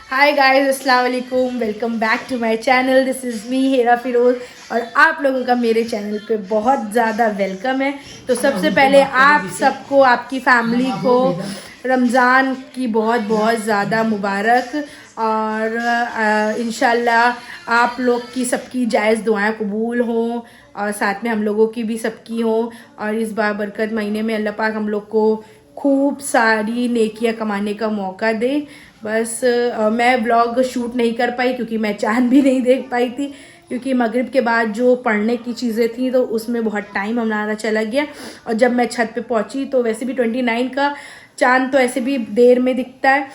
हाय guys, अस्सलाम वालेकुम। Welcome back to my channel. This is me Hira Firoz और आप लोगों का मेरे चैनल पे बहुत ज़्यादा वेलकम है। तो सबसे पहले आप सबको, आपकी फैमिली को रमज़ान की बहुत बहुत ज़्यादा मुबारक और इंशाल्लाह आप लोग की सबकी जायज़ दुआएं कबूल हों और साथ में हम लोगों की भी सबकी हों। और इस बार बरकत महीने में अल्लाह पाक हम लोग को खूब सारी नेकियां कमाने का मौका दे। बस मैं व्लॉग शूट नहीं कर पाई क्योंकि मैं चांद भी नहीं देख पाई थी, क्योंकि मगरिब के बाद जो पढ़ने की चीज़ें थी तो उसमें बहुत टाइम हमारा चला गया। और जब मैं छत पे पहुंची तो वैसे भी 29 का चांद तो ऐसे भी देर में दिखता है,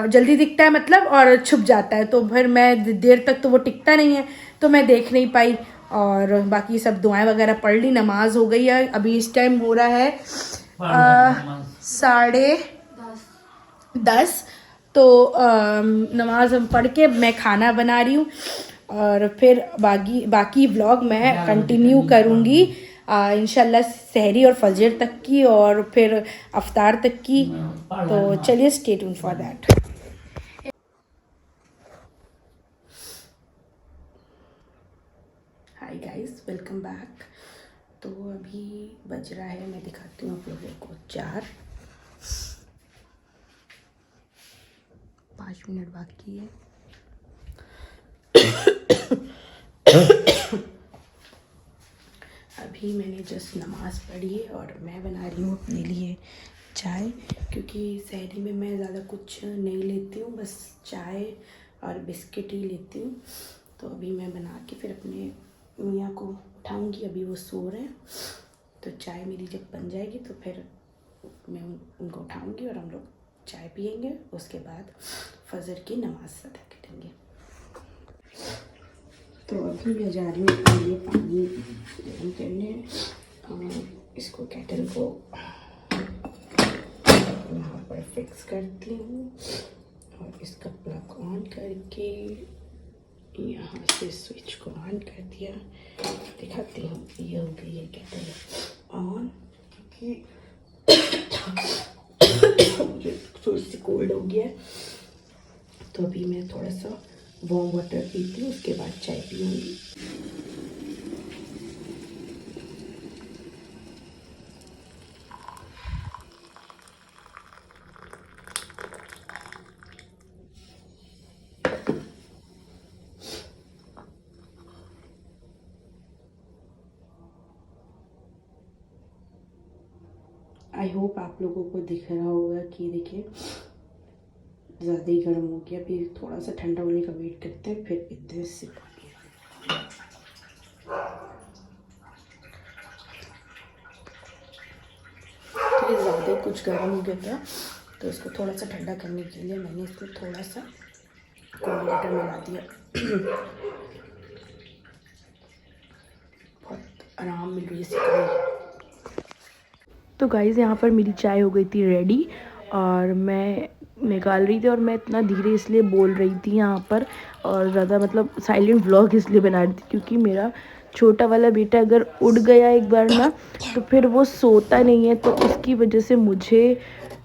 जल्दी दिखता है मतलब, और छुप जाता है, तो फिर मैं देर तक तो वो टिकता नहीं है, तो मैं देख नहीं पाई। और बाकी सब दुआएं वगैरह पढ़ ली, नमाज हो गई है। अभी इस टाइम हो रहा है 10:30। तो नमाज हम पढ़ के मैं खाना बना रही हूँ और फिर बाकी बाकी व्लॉग मैं कंटिन्यू करूँगी इंशाल्लाह, सहरी और फजर तक की और फिर अफ्तार तक की। तो चलिए, stay tuned for that. Hi guys, welcome back. तो अभी बज रहा है, मैं दिखाती हूँ आप लोगों को, 5 मिनट बाकी है। अभी मैंने जस्ट नमाज़ पढ़ी है और मैं बना रही हूँ अपने लिए चाय, क्योंकि सहरी में मैं ज़्यादा कुछ नहीं लेती हूँ, बस चाय और बिस्किट ही लेती हूँ। तो अभी मैं बना के फिर अपने मियाँ को उठाऊँगी, अभी वो सो रहे हैं। तो चाय मेरी जब बन जाएगी तो फिर मैं उनको उठाऊँगी और हम लोग चाय पियेंगे। उसके बाद फजर की नमाज़ अदा करेंगे। तो अभी मैं जा रही हूँ अपने लिए पानी गर्म करने और इसको केटल को यहाँ पर फिक्स करती हूँ और इसका प्लग ऑन करके यहाँ से स्विच को ऑन कर दिया। दिखाती हूँ, ये हो गई है केटल ऑन, क्योंकि मुझे थोड़ी सी कोल्ड हो गया है। तो अभी मैं थोड़ा सा वार्म वाटर पीती हूँ, उसके बाद चाय पीऊँगी। आई होप आप लोगों को दिख रहा होगा कि देखिए ज़्यादा ही गर्म हो गया। फिर थोड़ा सा ठंडा होने का वेट करते हैं, फिर इतने से तो ये ज़्यादा ही कुछ गर्म हो गया था, तो इसको थोड़ा सा ठंडा करने के लिए मैंने इसमें थोड़ा सा कोल्ड वाटर मिला दिया। बहुत आराम मिल रही है। तो गाइज़, यहाँ पर मेरी चाय हो गई थी रेडी और मैं निकाल रही थी, और मैं इतना धीरे इसलिए बोल रही थी यहाँ पर और ज़्यादा मतलब साइलेंट व्लॉग इसलिए बना रही थी क्योंकि मेरा छोटा वाला बेटा अगर उड़ गया एक बार ना तो फिर वो सोता नहीं है, तो उसकी वजह से मुझे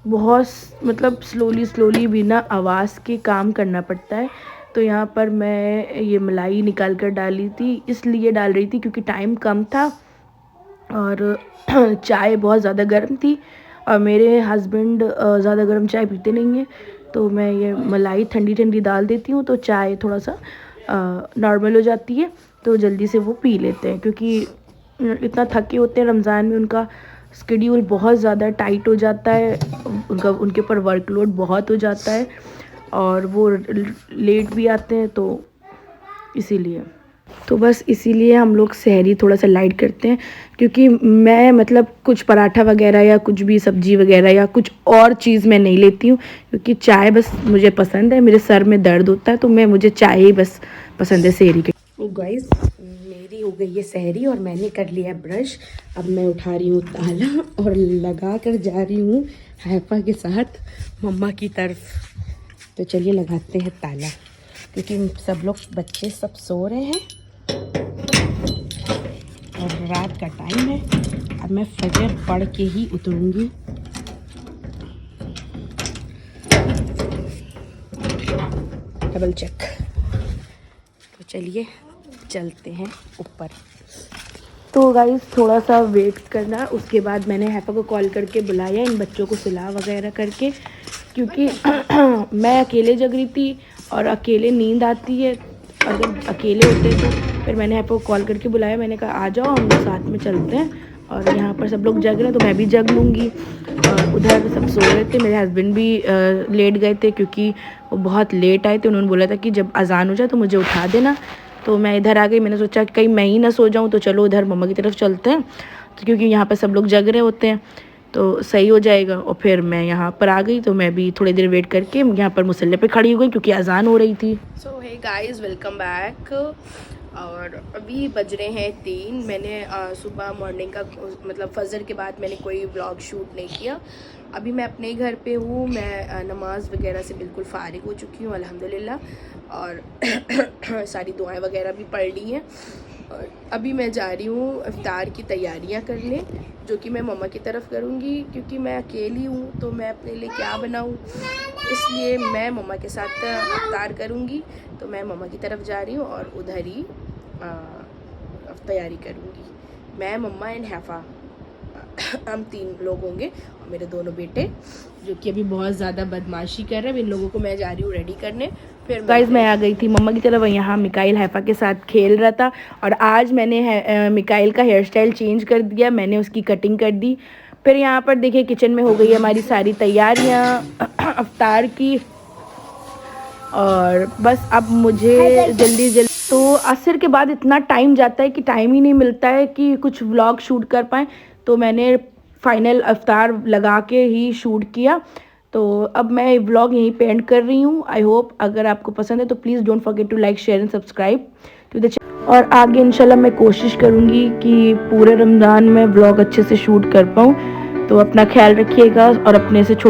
बहुत मतलब स्लोली बिना आवाज़ के काम करना पड़ता है। तो यहाँ पर मैं ये मलाई निकाल कर डाली थी, इसलिए डाल रही थी क्योंकि टाइम कम था और चाय बहुत ज़्यादा गर्म थी और मेरे हस्बैंड ज़्यादा गर्म चाय पीते नहीं हैं। तो मैं ये मलाई ठंडी ठंडी डाल देती हूँ तो चाय थोड़ा सा नॉर्मल हो जाती है, तो जल्दी से वो पी लेते हैं, क्योंकि इतना थके होते हैं रमज़ान में, उनका स्केड्यूल बहुत ज़्यादा टाइट हो जाता है, उनके ऊपर वर्कलोड बहुत हो जाता है और वो लेट भी आते हैं, तो इसीलिए तो बस इसीलिए हम लोग सहरी थोड़ा सा लाइट करते हैं, क्योंकि मैं मतलब कुछ पराठा वगैरह या कुछ भी सब्जी वगैरह या कुछ और चीज़ मैं नहीं लेती हूँ, क्योंकि चाय बस मुझे पसंद है। मेरे सर में दर्द होता है तो मुझे चाय ही बस पसंद है सहरी के। गाइस, मेरी हो गई है सहरी और मैंने कर लिया ब्रश। अब मैं उठा रही हूँ ताला और लगा कर जा रही हूँ हैफा के साथ मम्मा की तरफ। तो चलिए लगाते हैं ताला, क्योंकि सब लोग बच्चे सब सो रहे हैं और रात का टाइम है। अब मैं फजर पढ़ के ही उतरूँगी। Double check. तो चलिए चलते हैं ऊपर। तो गाइस थोड़ा सा वेट करना, उसके बाद मैंने हैफा को कॉल करके बुलाया इन बच्चों को सुला वगैरह करके, क्योंकि मैं अकेले जग रही थी और अकेले नींद आती है, अगर अकेले होते तो फिर मैंने हैफा को कॉल करके बुलाया। मैंने कहा आ जाओ हम लोग साथ में चलते हैं, और यहाँ पर सब लोग जग रहे हैं तो मैं भी जग लूँगी। और उधर सब सो रहे थे, मेरे हस्बैंड भी लेट गए थे क्योंकि वो बहुत लेट आए थे। उन्होंने बोला था कि जब अजान हो जाए तो मुझे उठा देना। तो मैं इधर आ गई, मैंने सोचा कि कहीं मैं ही ना सो जाऊँ, तो चलो उधर मम्मा की तरफ चलते हैं, तो क्योंकि यहाँ पर सब लोग जग रहे होते हैं तो सही हो जाएगा। और फिर मैं यहाँ पर आ गई, तो मैं भी थोड़ी देर वेट करके यहाँ पर मुसल्ले पे खड़ी हो गई क्योंकि अजान हो रही थी। सो हे गाइस, वेलकम बैक। और अभी बज रहे हैं 3। मैंने सुबह मॉर्निंग का मतलब फजर के बाद मैंने कोई व्लॉग शूट नहीं किया। अभी मैं अपने घर पे हूँ, मैं नमाज वगैरह से बिल्कुल फ़ारिग हो चुकी हूँ अल्हम्दुलिल्लाह, और सारी दुआएं वगैरह भी पढ़ ली हैं। और अभी मैं जा रही हूँ इफ्तार की तैयारियाँ करने, जो कि मैं मम्मा की तरफ करूँगी, क्योंकि मैं अकेली हूँ तो मैं अपने लिए क्या बनाऊँ, इसलिए मैं मम्मा के साथ इफ्तार करूँगी। तो मैं मम्मा की तरफ जा रही हूँ और उधर ही तैयारी करूँगी। मैं, मम्मा एंड हैफा, हम 3 लोग होंगे, और मेरे दोनों बेटे जो कि अभी बहुत ज़्यादा बदमाशी कर रहे हैं। इन लोगों को मैं जा रही हूँ रेडी करने। फिर गाइस मैं आ गई थी मम्मा की तरफ, यहाँ मिकाइल हैफा के साथ खेल रहा था, और आज मैंने मिकाइल का हेयर स्टाइल चेंज कर दिया, मैंने उसकी कटिंग कर दी। फिर यहाँ पर देखिए किचन में हो गई हमारी सारी तैयारियाँ इफ्तार की, और बस अब मुझे जल्दी तो असर के बाद इतना टाइम जाता है कि टाइम ही नहीं मिलता है कि कुछ व्लॉग शूट कर पाएँ। तो मैंने फाइनल इफ्तार लगा के ही शूट किया। तो अब मैं व्लॉग यहीं पे एंड कर रही हूँ। आई होप अगर आपको पसंद है तो please don't forget to like, share and subscribe to the channel. और आगे इंशाल्लाह मैं कोशिश करूँगी कि पूरे रमज़ान में व्लॉग अच्छे से शूट कर पाऊँ। तो अपना ख्याल रखिएगा और अपने से छोटे